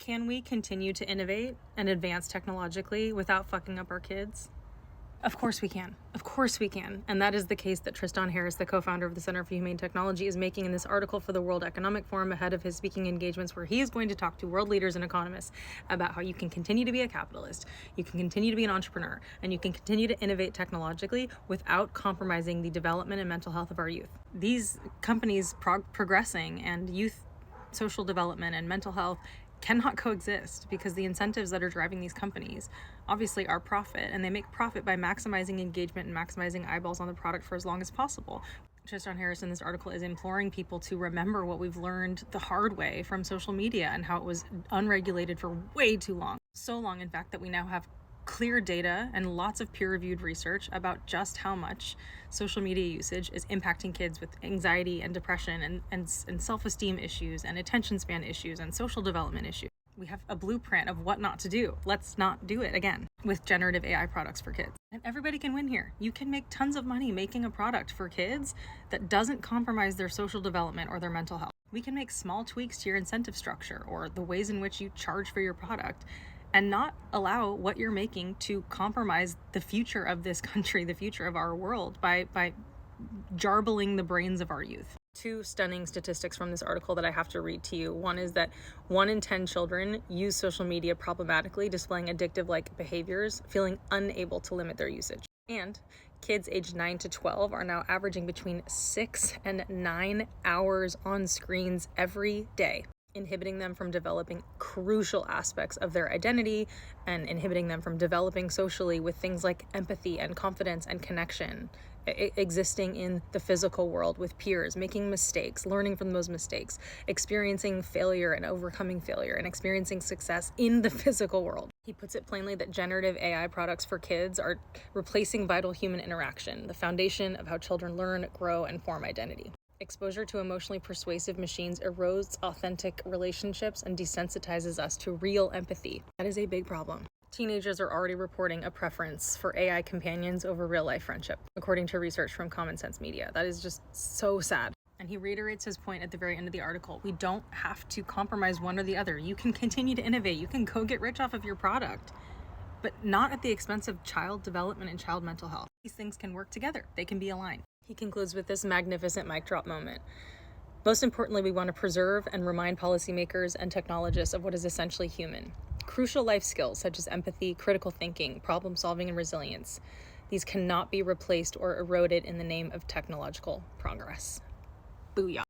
Can we continue to innovate and advance technologically without fucking up our kids? Of course we can. Of course we can. And that is the case that Tristan Harris, the co-founder of the Center for Humane Technology, is making in this article for the World Economic Forum ahead of his speaking engagements, where he is going to talk to world leaders and economists about how you can continue to be a capitalist, you can continue to be an entrepreneur, and you can continue to innovate technologically without compromising the development and mental health of our youth. These companies progressing and youth social development and mental health cannot coexist, because the incentives that are driving these companies obviously are profit, and they make profit by maximizing engagement and maximizing eyeballs on the product for as long as possible. Tristan Harris in this article is imploring people to remember what we've learned the hard way from social media and how it was unregulated for way too long. So long, in fact, that we now have clear data and lots of peer-reviewed research about just how much social media usage is impacting kids with anxiety and depression and self-esteem issues and attention span issues and social development issues. We have a blueprint of what not to do. Let's not do it again with generative AI products for kids. And everybody can win here. You can make tons of money making a product for kids that doesn't compromise their social development or their mental health. We can make small tweaks to your incentive structure or the ways in which you charge for your product, and not allow what you're making to compromise the future of this country, the future of our world, by jarbling the brains of our youth. Two stunning statistics from this article that I have to read to you. One is that 1 in 10 children use social media problematically, displaying addictive-like behaviors, feeling unable to limit their usage. And kids aged 9 to 12 are now averaging between 6 and 9 hours on screens every day, inhibiting them from developing crucial aspects of their identity and inhibiting them from developing socially with things like empathy and confidence and connection, existing in the physical world with peers, making mistakes, learning from those mistakes, experiencing failure and overcoming failure, and experiencing success in the physical world. He puts it plainly that generative AI products for kids are replacing vital human interaction, the foundation of how children learn, grow, and form identity. Exposure to emotionally persuasive machines erodes authentic relationships and desensitizes us to real empathy. That is a big problem. Teenagers are already reporting a preference for AI companions over real-life friendship, according to research from Common Sense Media. That is just so sad. And he reiterates his point at the very end of the article. We don't have to compromise one or the other. You can continue to innovate. You can go get rich off of your product, but not at the expense of child development and child mental health. These things can work together. They can be aligned. He concludes with this magnificent mic drop moment. Most importantly, we want to preserve and remind policymakers and technologists of what is essentially human. Crucial life skills such as empathy, critical thinking, problem solving, and resilience. These cannot be replaced or eroded in the name of technological progress. Booyah.